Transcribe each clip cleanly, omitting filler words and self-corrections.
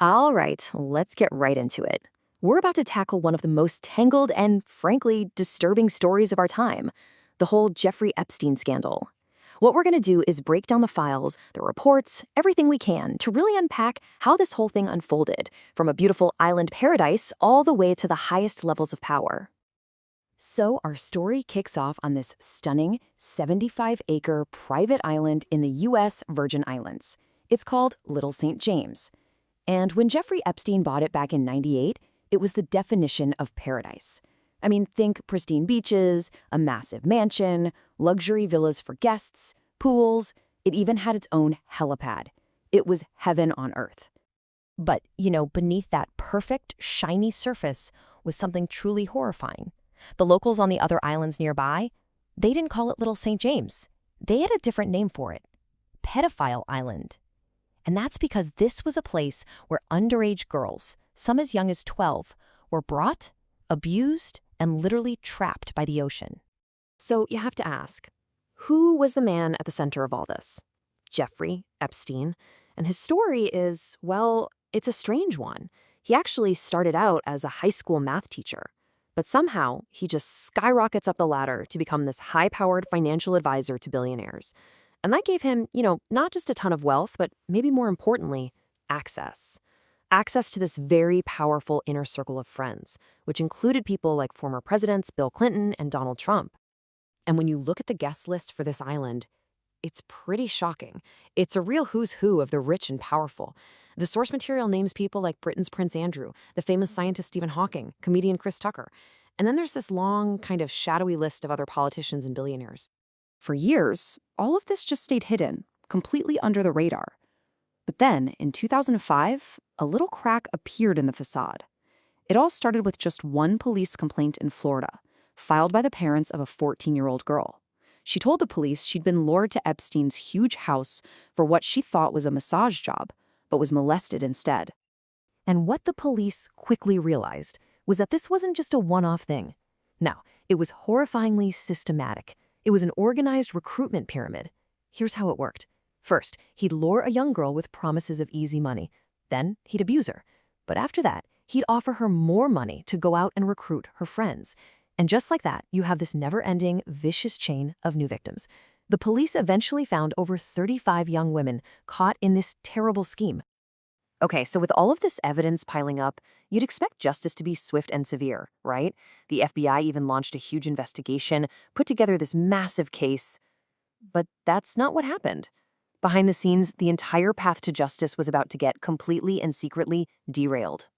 All right, let's get right into it. We're about to tackle one of the most tangled and, frankly, disturbing stories of our time, the whole Jeffrey Epstein scandal. What we're going to do is break down the files, the reports, everything we can to really unpack how this whole thing unfolded, from a beautiful island paradise all the way to the highest levels of power. So, our story kicks off on this stunning 75-acre private island in the U.S. Virgin Islands. It's called Little St. James. And when Jeffrey Epstein bought it back in '98, it was the definition of paradise. I mean, think pristine beaches, a massive mansion, luxury villas for guests, pools. It even had its own helipad. It was heaven on earth. But, beneath that perfect, shiny surface was something truly horrifying. The locals on the other islands nearby, they didn't call it Little St. James. They had a different name for it: Pedophile Island. And that's because this was a place where underage girls, some as young as 12, were brought, abused, and literally trapped by the ocean. So you have to ask, who was the man at the center of all this? Jeffrey Epstein. And his story is, well, it's a strange one. He actually started out as a high school math teacher, but somehow he just skyrockets up the ladder to become this high-powered financial advisor to billionaires. And that gave him, not just a ton of wealth, but maybe more importantly, access. Access to this very powerful inner circle of friends, which included people like former presidents Bill Clinton and Donald Trump. And when you look at the guest list for this island, it's pretty shocking. It's a real who's who of the rich and powerful. The source material names people like Britain's Prince Andrew, the famous scientist Stephen Hawking, comedian Chris Tucker. And then there's this long, kind of shadowy list of other politicians and billionaires. For years, all of this just stayed hidden, completely under the radar. But then, in 2005, a little crack appeared in the facade. It all started with just one police complaint in Florida, filed by the parents of a 14-year-old girl. She told the police she'd been lured to Epstein's huge house for what she thought was a massage job, but was molested instead. And what the police quickly realized was that this wasn't just a one-off thing. No, it was horrifyingly systematic. It was an organized recruitment pyramid. Here's how it worked. First, he'd lure a young girl with promises of easy money. Then, he'd abuse her. But after that, he'd offer her more money to go out and recruit her friends. And just like that, you have this never-ending, vicious chain of new victims. The police eventually found over 35 young women caught in this terrible scheme. Okay, so with all of this evidence piling up, you'd expect justice to be swift and severe, right? The FBI even launched a huge investigation, put together this massive case. But that's not what happened. Behind the scenes, the entire path to justice was about to get completely and secretly derailed.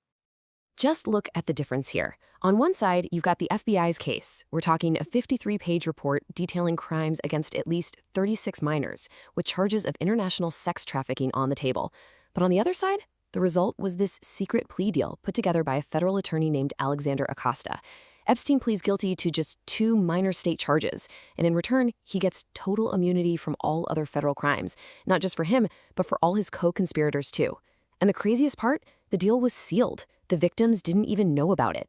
Just look at the difference here. On one side, you've got the FBI's case. We're talking a 53-page report detailing crimes against at least 36 minors, with charges of international sex trafficking on the table. But on the other side, the result was this secret plea deal put together by a federal attorney named Alexander Acosta. Epstein pleads guilty to just 2 minor state charges, and in return, he gets total immunity from all other federal crimes, not just for him, but for all his co-conspirators too. And the craziest part, the deal was sealed. The victims didn't even know about it.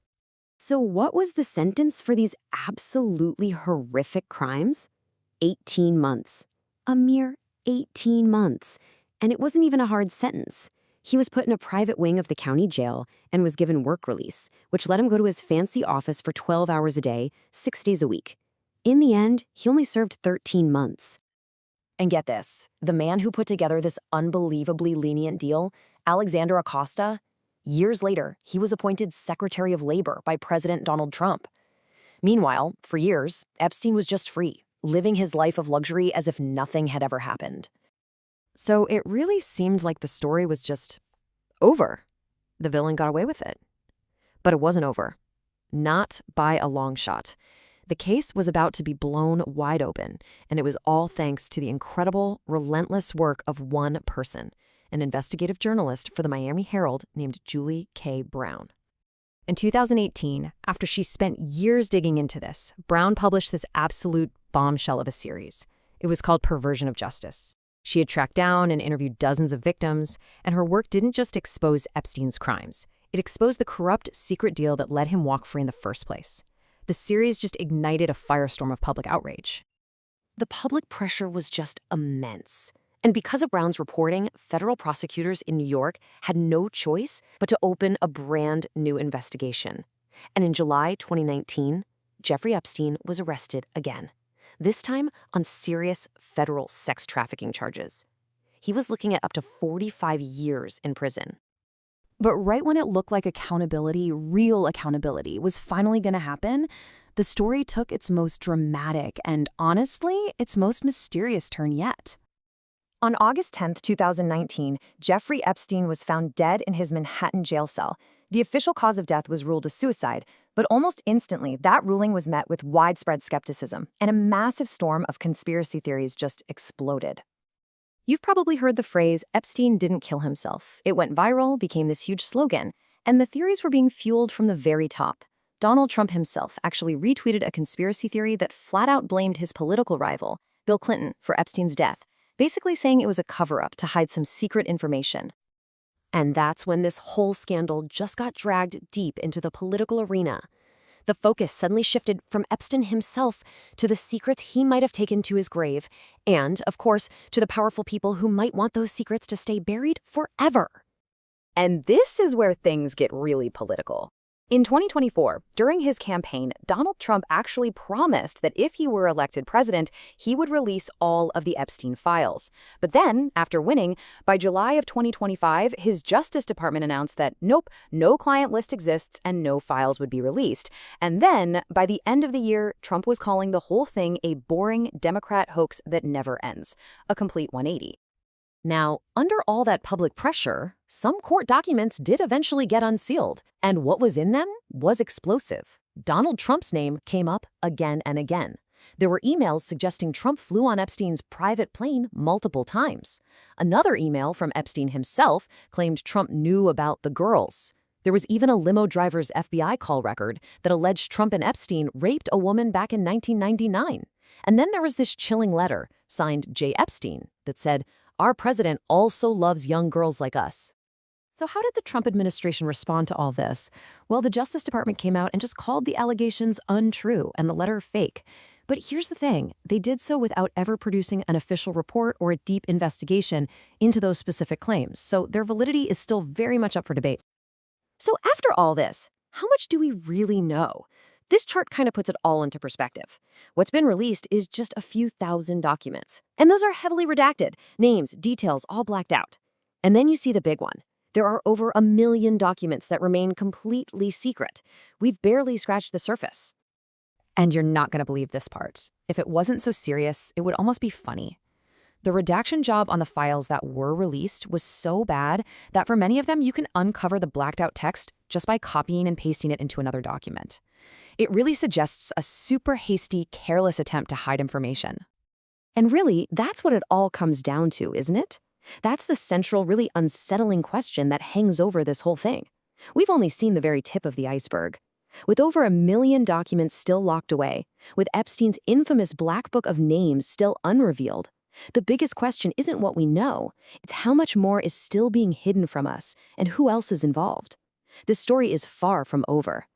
So what was the sentence for these absolutely horrific crimes? 18 months. A mere 18 months. And it wasn't even a hard sentence. He was put in a private wing of the county jail and was given work release, which let him go to his fancy office for 12 hours a day, 6 days a week. In the end, he only served 13 months. And get this, the man who put together this unbelievably lenient deal, Alexander Acosta, years later, he was appointed Secretary of Labor by President Donald Trump. Meanwhile, for years, Epstein was just free, living his life of luxury as if nothing had ever happened. So it really seemed like the story was just over. The villain got away with it. But it wasn't over. Not by a long shot. The case was about to be blown wide open, and it was all thanks to the incredible, relentless work of one person, an investigative journalist for the Miami Herald named Julie K. Brown. In 2018, after she spent years digging into this, Brown published this absolute bombshell of a series. It was called Perversion of Justice. She had tracked down and interviewed dozens of victims, and her work didn't just expose Epstein's crimes. It exposed the corrupt secret deal that let him walk free in the first place. The series just ignited a firestorm of public outrage. The public pressure was just immense. And because of Brown's reporting, federal prosecutors in New York had no choice but to open a brand new investigation. And in July 2019, Jeffrey Epstein was arrested again, this time on serious federal sex trafficking charges. He was looking at up to 45 years in prison. But right when it looked like accountability, real accountability, was finally going to happen, the story took its most dramatic and, honestly, its most mysterious turn yet. On August 10, 2019, Jeffrey Epstein was found dead in his Manhattan jail cell. The official cause of death was ruled a suicide, but almost instantly, that ruling was met with widespread skepticism, and a massive storm of conspiracy theories just exploded. You've probably heard the phrase, Epstein didn't kill himself. It went viral, became this huge slogan, and the theories were being fueled from the very top. Donald Trump himself actually retweeted a conspiracy theory that flat out blamed his political rival, Bill Clinton, for Epstein's death, basically saying it was a cover-up to hide some secret information. And that's when this whole scandal just got dragged deep into the political arena. The focus suddenly shifted from Epstein himself to the secrets he might have taken to his grave, and, of course, to the powerful people who might want those secrets to stay buried forever. And this is where things get really political. In 2024, during his campaign, Donald Trump actually promised that if he were elected president, he would release all of the Epstein files. But then, after winning, by July of 2025, his Justice Department announced that nope, no client list exists and no files would be released. And then, by the end of the year, Trump was calling the whole thing a boring Democrat hoax that never ends, a complete 180. Now, under all that public pressure, some court documents did eventually get unsealed, and what was in them was explosive. Donald Trump's name came up again and again. There were emails suggesting Trump flew on Epstein's private plane multiple times. Another email from Epstein himself claimed Trump knew about the girls. There was even a limo driver's FBI call record that alleged Trump and Epstein raped a woman back in 1999. And then there was this chilling letter, signed J. Epstein, that said, "Our president also loves young girls like us." So how did the Trump administration respond to all this? Well, the Justice Department came out and just called the allegations untrue and the letter fake. But here's the thing, they did so without ever producing an official report or a deep investigation into those specific claims, so their validity is still very much up for debate. So after all this, how much do we really know? This chart kind of puts it all into perspective. What's been released is just a few thousand documents, and those are heavily redacted, names, details, all blacked out. And then you see the big one. There are over 1 million documents that remain completely secret. We've barely scratched the surface. And you're not going to believe this part. If it wasn't so serious, it would almost be funny. The redaction job on the files that were released was so bad that for many of them, you can uncover the blacked out text just by copying and pasting it into another document. It really suggests a super hasty, careless attempt to hide information. And really, that's what it all comes down to, isn't it? That's the central, really unsettling question that hangs over this whole thing. We've only seen the very tip of the iceberg. With over 1 million documents still locked away, with Epstein's infamous black book of names still unrevealed, the biggest question isn't what we know, it's how much more is still being hidden from us and who else is involved. This story is far from over.